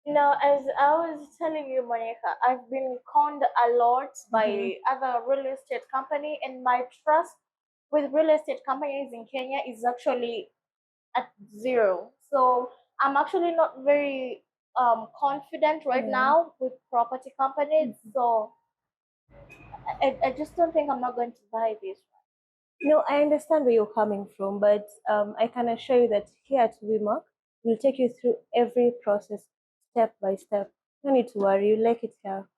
As I was telling you, Monica, I've been conned a lot by other real estate company, and my trust with real estate companies in Kenya is actually at zero. So I'm actually not very confident right now with property companies. So I just don't think I'm not going to buy this one. No, I understand where you're coming from, but I can assure you that here at WeMark, we'll take you through every process step by step. No need to worry, you like it here.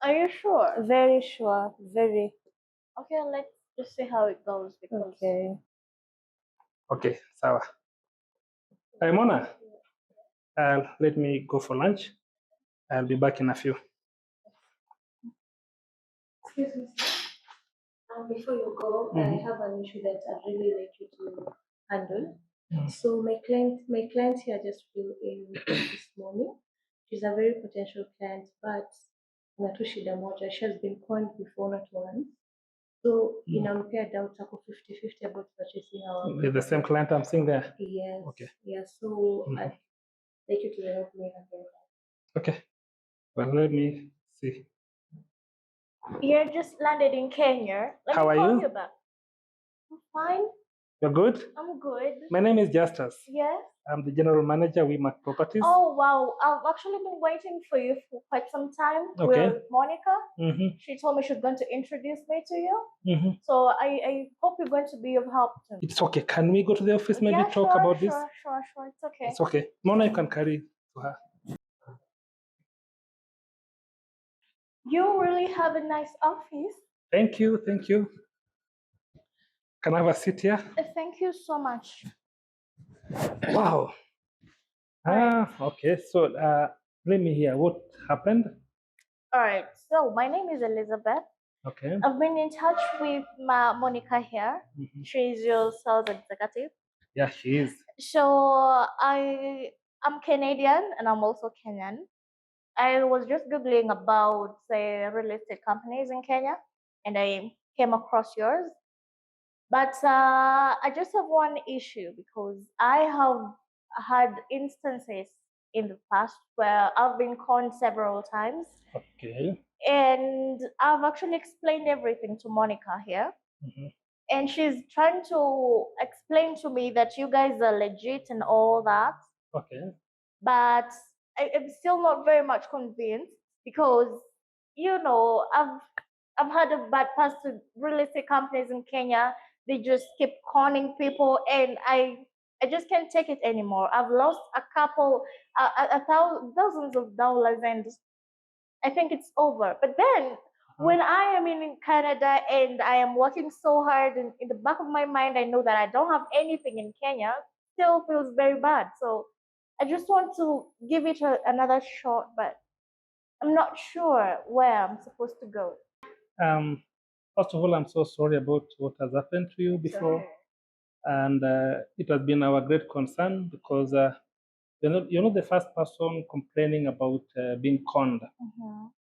Are you sure? Very sure, very. Okay, let's just see how it goes because Okay. Okay, sawa. Hi, Mona. Let me go for lunch. I'll be back in a few. Excuse me. Before you go, I have an issue that I'd really like you to handle. So my client here just flew in this morning. She's a very potential client, but kuna tu shida moja. She has been conned before, not once. So inampea doubt ako 50-50 about purchasing our The same client I'm seeing there. Yes. Okay. Yeah. So I'd like you to help me handle that. Okay. Well, let me see. you just landed in Kenya. Let How me are call you? you back. I'm fine. You're good? I'm good. My name is Justus. Yes. I'm the general manager with WeMark Properties. Oh wow! I've actually been waiting for you for quite some time Okay. with Monica. Mm-hmm. She told me she was going to introduce me to you. Mm-hmm. So I hope you're going to be of help to me. It's okay. Can we go to the office, maybe Yeah, talk sure, about this? Sure. It's okay. It's okay. Mona, you can carry to her. You really have a nice office. Thank you. Can I have a seat here? Thank you so much. Wow. Okay. So let me hear what happened. All right. So my name is Elizabeth. Okay. I've been in touch with Monica here. She's your sales executive. Yeah, she is. So I'm Canadian and I'm also Kenyan. I was just googling about say real estate companies in Kenya, and I came across yours. But I just have one issue because I have had instances in the past where I've been conned several times. Okay. And I've actually explained everything to Monica here. And she's trying to explain to me that you guys are legit and all that. Okay. But I'm still not very much convinced because, I've had a bad past with real estate companies in Kenya. They just keep conning people, and I just can't take it anymore. I've lost a couple, thousands of dollars, and I think it's over. But then when I am in Canada and I am working so hard, and in the back of my mind, I know that I don't have anything in Kenya, still feels very bad. So I just want to give it another shot, but I'm not sure where I'm supposed to go. First of all, I'm so sorry about what has happened to you before. Sorry. And it has been our great concern because you're not the first person complaining about being conned.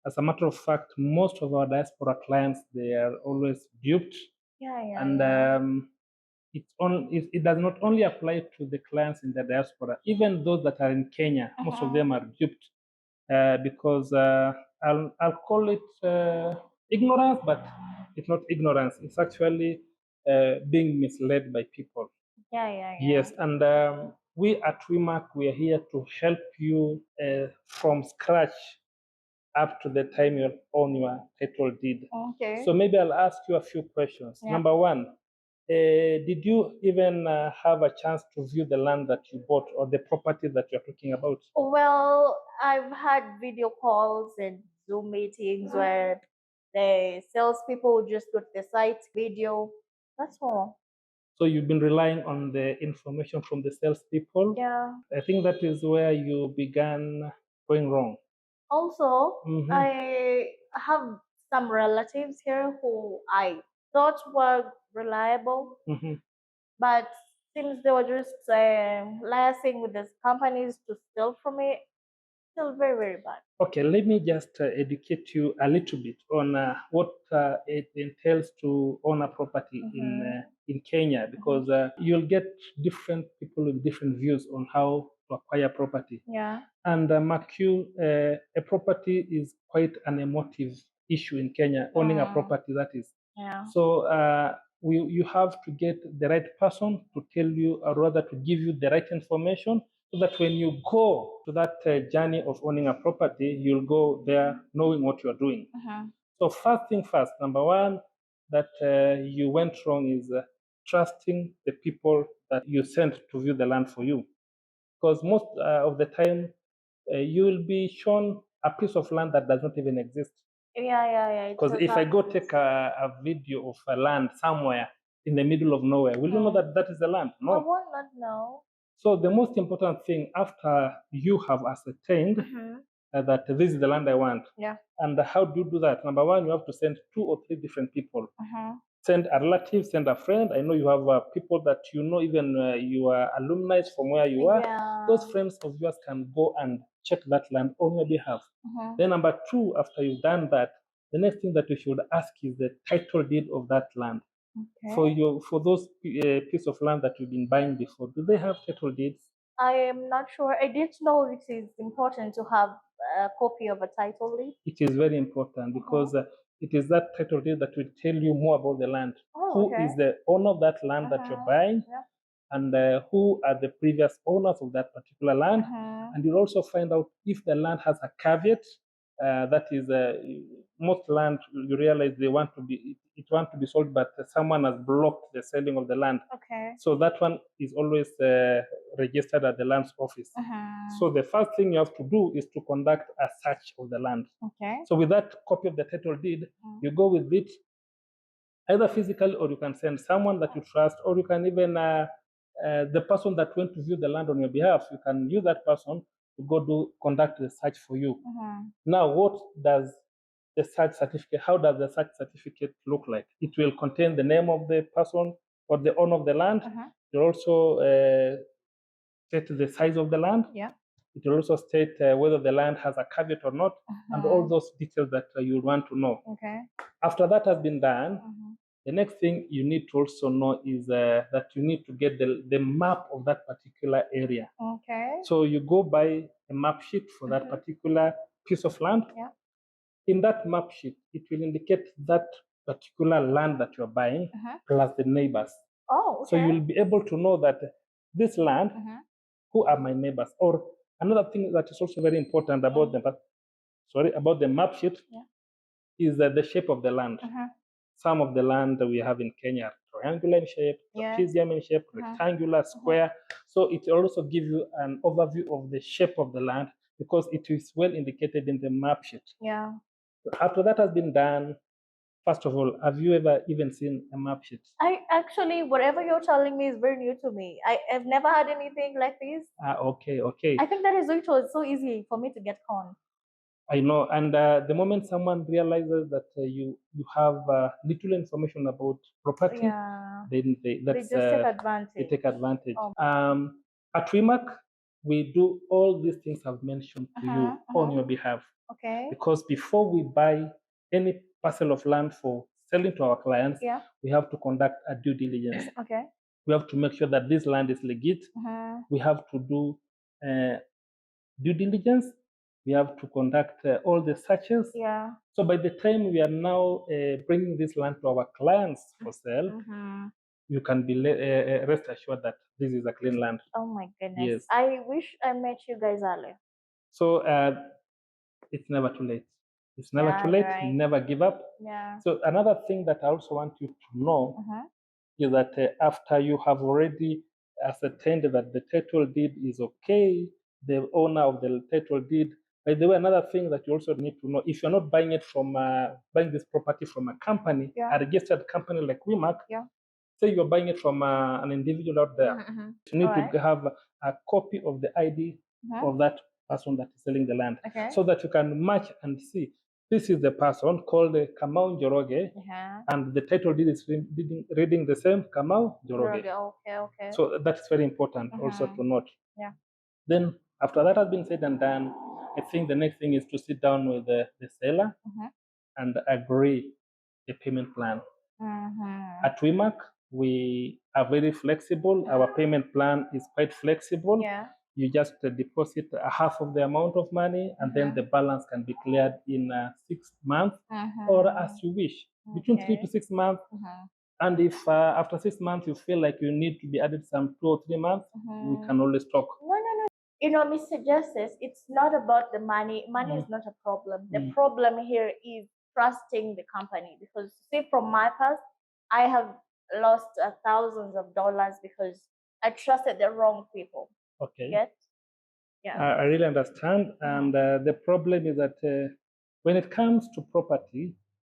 As a matter of fact, most of our diaspora clients, they are always duped. And it does not only apply to the clients in the diaspora, even those that are in Kenya, most of them are duped because I'll call it ignorance, but it's not ignorance. It's actually being misled by people. Yes, and we at WeMark, we are here to help you from scratch up to the time you're on your title deed. Okay. So maybe I'll ask you a few questions. Yeah. Number one, did you even have a chance to view the land that you bought or the property that you're talking about? Well, I've had video calls and Zoom meetings where the salespeople would just go to the site, video. That's all. So you've been relying on the information from the salespeople. Yeah. I think that is where you began going wrong. Also, I have some relatives here who I thought were reliable, but since they were just liaising with these companies to steal from me, still very, very bad. Okay, let me just educate you a little bit on what it entails to own a property in Kenya, because you'll get different people with different views on how to acquire property. Yeah. And mark you, a property is quite an emotive issue in Kenya, owning a property, that is. Yeah. So you have to get the right person to tell you, or rather to give you the right information, so that when you go to that journey of owning a property, you'll go there knowing what you're doing. So first thing first, number one, that you went wrong is trusting the people that you sent to view the land for you. Because most of the time, you will be shown a piece of land that does not even exist. Yeah. Because if I go take a video of a land somewhere in the middle of nowhere, will you know that that is the land? I No. will not know. So the most important thing, after you have ascertained that this is the land I want, Yeah. and how do you do that? Number one, you have to send 2 or 3 different people. Send a relative, send a friend. I know you have people that you know, even you are alumni from where you are. Yeah. Those friends of yours can go and check that land on your behalf. Then number 2, after you've done that, the next thing that you should ask is the title deed of that land. Okay. For those piece of land that you've been buying before, do they have title deeds? I am not sure. I didn't know it is important to have a copy of a title deed. It is very important because it is that title deed that will tell you more about the land. Who is the owner of that land that you're buying, and who are the previous owners of that particular land. And you'll also find out if the land has a caveat. That is, most land, you realize it want to be sold, but someone has blocked the selling of the land. Okay. So that one is always registered at the land's office. So the first thing you have to do is to conduct a search of the land. Okay. So with that copy of the title deed, you go with it either physically, or you can send someone that you trust, or you can even the person that went to view the land on your behalf, you can use that person to go conduct the search for you. Now, what does the search certificate, how does the search certificate look like? It will contain the name of the person or the owner of the land. It will also state the size of the land. Yeah. It will also state whether the land has a caveat or not, and all those details that you want to know. Okay. After that has been done, the next thing you need to also know is that you need to get the map of that particular area. Okay. So you go buy a map sheet for that particular piece of land. Yeah. In that map sheet, it will indicate that particular land that you're buying plus the neighbors. Oh, okay. So you will be able to know that this land, who are my neighbors? Or another thing that is also very important about about the map sheet is the shape of the land. Some of the land that we have in Kenya are triangular in shape, trapezium in shape, rectangular, square. So it will also give you an overview of the shape of the land because it is well indicated in the map sheet. Yeah. After that has been done, first of all, have you ever even seen a map sheet? I actually, whatever you're telling me is very new to me. I've never had anything like this. Okay. I think that is why it was so easy for me to get conned. I know, and the moment someone realizes that you have little information about property, then they just take advantage. They take advantage. At WIMAC, we do all these things I've mentioned to you on your behalf. Okay. Because before we buy any parcel of land for selling to our clients, we have to conduct a due diligence. Okay. We have to make sure that this land is legit. We have to do due diligence. We have to conduct all the searches. Yeah. So by the time we are now bringing this land to our clients for sale, you can be rest assured that this is a clean land. Oh my goodness. Yes. I wish I met you guys earlier. So it's never too late. It's never too late. Right. Never give up. Yeah. So another thing that I also want you to know is that after you have already ascertained that the title deed is okay, the owner of the title deed. By the way, another thing that you also need to know, if you're not buying it from buying this property from a company, a registered company like WIMAC, say you're buying it from an individual out there, you need to have a copy of the ID of that person that is selling the land, so that you can match and see this is the person called Kamau Njoroge, and the title deed is reading the same Kamau Njoroge. Okay. So that's very important also to note. Yeah. Then after that has been said and done, I think the next thing is to sit down with the seller and agree a payment plan. At WIMAC, we are very flexible. Our payment plan is quite flexible. Yeah. you just deposit half of the amount of money, and then the balance can be cleared in 6 months, or as you wish, between 3 to 6 months. And if after 6 months you feel like you need to be added some 2 or 3 months, we can always talk. No. You know, Mr. Justice, it's not about the money. Money is not a problem. The problem here is trusting the company. Because, see, from my past, I have lost thousands of dollars because I trusted the wrong people. Okay. Get? Yeah. I really understand. And the problem is that when it comes to property,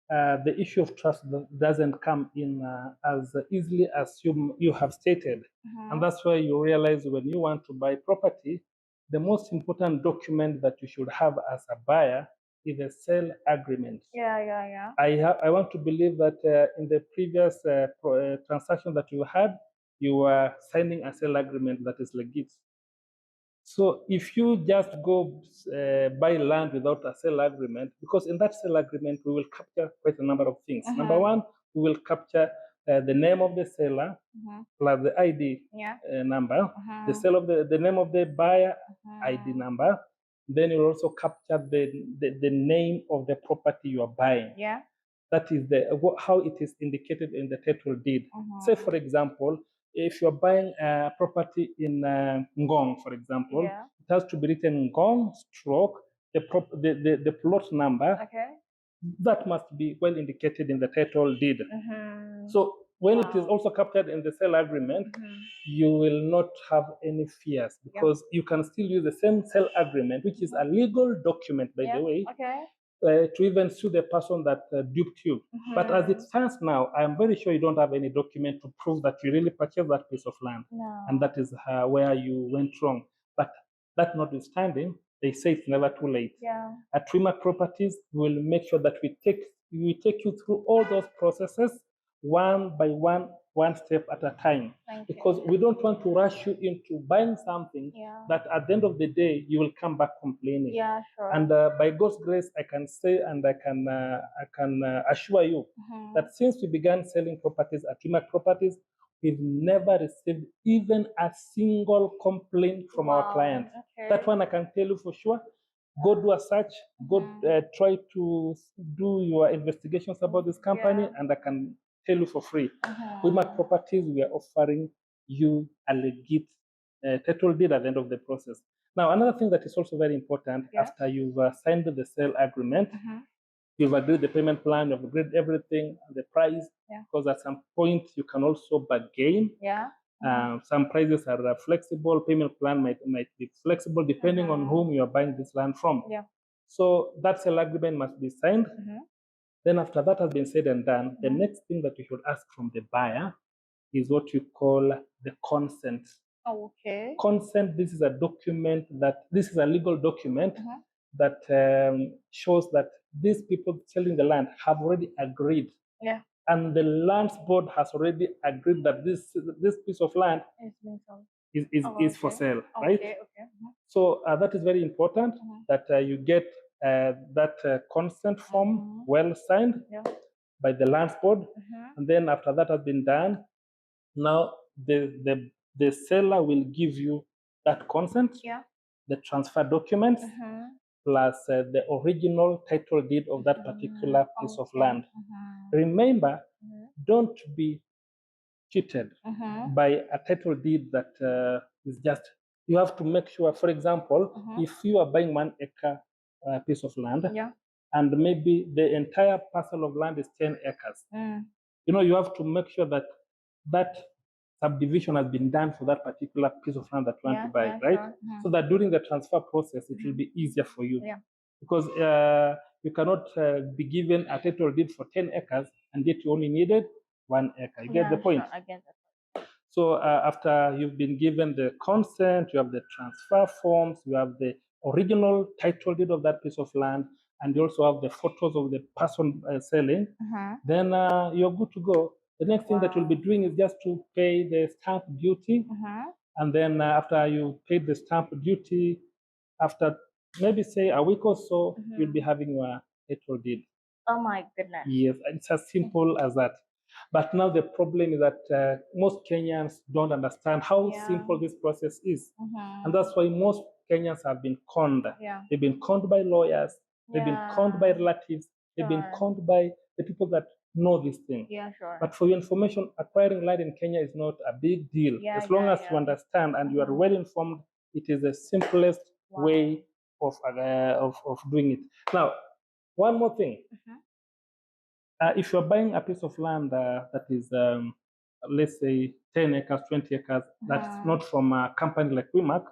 the issue of trust doesn't come in as easily as you have stated. And that's why you realize when you want to buy property, the most important document that you should have as a buyer is a sale agreement. Yeah. I want to believe that in the previous transaction that you had, you were signing a sale agreement that is legit. So if you just go buy land without a sale agreement, because in that sale agreement, we will capture quite a number of things. Number one, we will capture the name of the seller plus the ID number, the sale of the name of the buyer, ID number. Then you will also capture the name of the property you are buying. Yeah. That is how it is indicated in the title deed. Say, for example, if you're buying a property in Ngong, for example, it has to be written Ngong stroke, the plot number. Okay. That must be well indicated in the title deed. So when it is also captured in the sale agreement, you will not have any fears, because you can still use the same sale agreement, which is a legal document, by the way, to even sue the person that duped you. But as it stands now, I'm very sure you don't have any document to prove that you really purchased that piece of land. No. And that is where you went wrong. But that notwithstanding, they say it's never too late. Yeah. At Trimark Properties, we will make sure that we take you through all those processes one by one step at a time. Because we don't want to rush you into buying something that at the end of the day, you will come back complaining. Yeah, sure. And by God's grace, I can say and I can assure you that since we began selling properties at Trimark Properties, we've never received even a single complaint from our client. That one I can tell you for sure. Go do a search, go try to do your investigations about this company, and I can tell you for free. With my properties, we are offering you a legit title deed at the end of the process. Now, another thing that is also very important, after you've signed the sale agreement, you've agreed the payment plan, you've agreed everything, the price, because at some point you can also bargain. Some prices are flexible. Payment plan might be flexible depending on whom you are buying this land from. So that sale agreement must be signed. Then after that has been said and done, the next thing that you should ask from the buyer is what you call the consent. Consent, this is a legal document that shows that these people selling the land have already agreed. And the lands board has already agreed that this piece of land is for sale, right? So that is very important that you get that consent form well signed by the lands board. And then after that has been done, now the seller will give you that consent, the transfer documents, plus the original title deed of that particular piece of land. Remember, don't be cheated by a title deed that is just, you have to make sure, for example, if you are buying 1 acre piece of land, and maybe the entire parcel of land is 10 acres, you have to make sure that that subdivision has been done for that particular piece of land that you want to buy, right? So that during the transfer process, it will be easier for you. Because you cannot be given a title deed for 10 acres and yet you only needed 1 acre. You get the point? Sure, I get that. So after you've been given the consent, you have the transfer forms, you have the original title deed of that piece of land, and you also have the photos of the person selling, then you're good to go. The next thing that you'll be doing is just to pay the stamp duty. And then after you paid the stamp duty, after maybe say a week or so, you'll be having your title deed. Oh my goodness. Yes, it's as simple as that. But now the problem is that most Kenyans don't understand how Yeah. simple this process is. And that's why most Kenyans have been conned. Yeah. They've been conned by lawyers. They've been conned by relatives. They've been conned by the people that know this thing. Yeah, sure. But for your information, acquiring land in Kenya is not a big deal. Yeah, as long as you understand and you are well informed, it is the simplest way of doing it. Now, one more thing. If you're buying a piece of land that is, let's say, 10 acres, 20 acres, that's not from a company like WIMAC,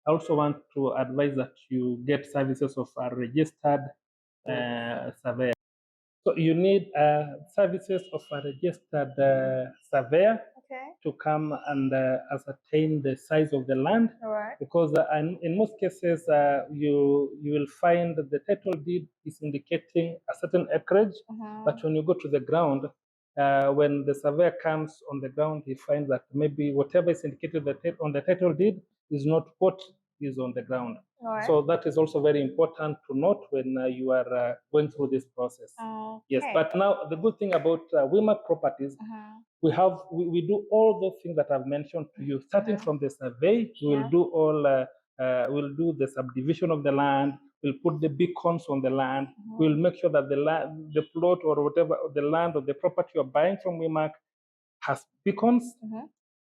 I also want to advise that you get services of a registered surveyor. So you need services of a registered surveyor to come and ascertain the size of the land. Because in most cases, you will find that the title deed is indicating a certain acreage, but when you go to the ground, when the surveyor comes on the ground, he finds that maybe whatever is indicated on the title deed is not what is on the ground. So that is also very important to note when you are going through this process. Yes, but now the good thing about WIMAC properties, we do all those things that I've mentioned to you. Starting from the survey, we'll do the subdivision of the land. We'll put the beacons on the land. We'll make sure that the plot or whatever, the land or the property you're buying from WIMAC has beacons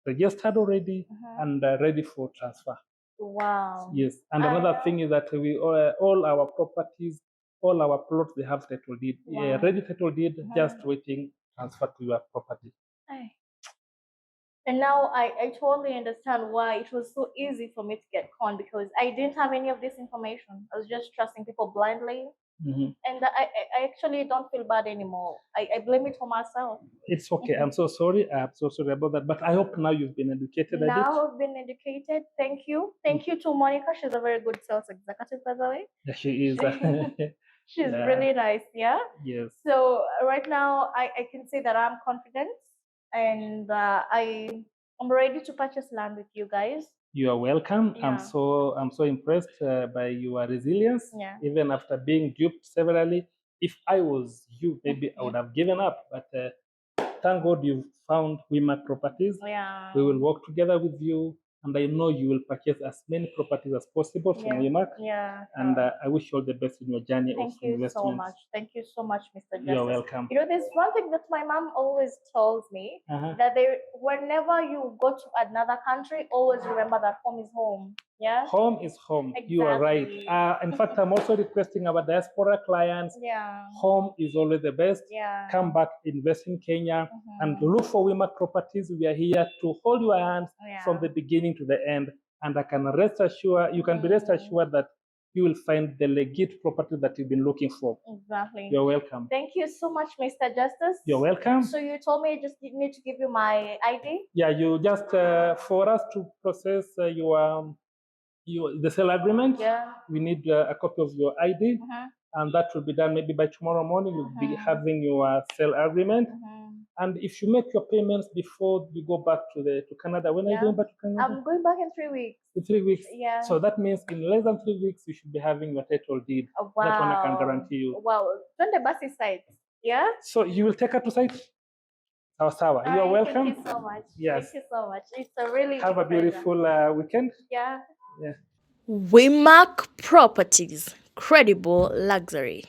registered already and ready for transfer. Wow. Yes, and another thing is that we all our properties, all our plots, they have title deed, ready title deed, just waiting transfer to your property. And now I totally understand why it was so easy for me to get conned, because I didn't have any of this information. I was just trusting people blindly. And I actually don't feel bad anymore. I blame it for myself. It's okay. I'm so sorry. I'm so sorry about that. But I hope now you've been educated. Now I've been educated. Thank you. Thank you to Monica. She's a very good sales executive, by the way. Yeah, she is. She's really nice. Yeah. Yes. So right now I can say that I'm confident, and I'm ready to purchase land with you guys. You are welcome. I'm so impressed by your resilience. Even after being duped severally. If I was you, maybe I would have given up. But thank God you've found WIMAC properties. We will work together with you, and I know you will purchase as many properties as possible from WIMAC. And I wish you all the best in your journey of investment. So much. Thank you so much, Mr. Justice. You're welcome. You know, there's one thing that my mom always tells me, that whenever you go to another country, always remember that home is home. Yeah. Home is home. Exactly. You are right. In fact, I'm also requesting our diaspora clients. Home is always the best. Come back, invest in Kenya, and look for WIMAC properties. We are here to hold your hands from the beginning to the end. And I can you can be rest assured that you will find the legit property that you've been looking for. Exactly. You're welcome. Thank you so much, Mr. Justice. You're welcome. So you told me I just need to give you my ID? Yeah, you just, for us to process the sale agreement, we need a copy of your ID, and that will be done maybe by tomorrow morning. You'll be having your sale agreement. And if you make your payments before you go back to Canada, when are you going back to Canada? I'm going back in 3 weeks. In 3 weeks? Yeah. So that means in less than 3 weeks, you should be having your title deed. Oh, wow. That one I can guarantee you. Wow. On the bus site. Yeah? So you will take her to site? Sawa. You are welcome. Thank you so much. Yes. Thank you so much. It's a really Have a beautiful weekend. Yeah. WIMAC Properties, credible luxury.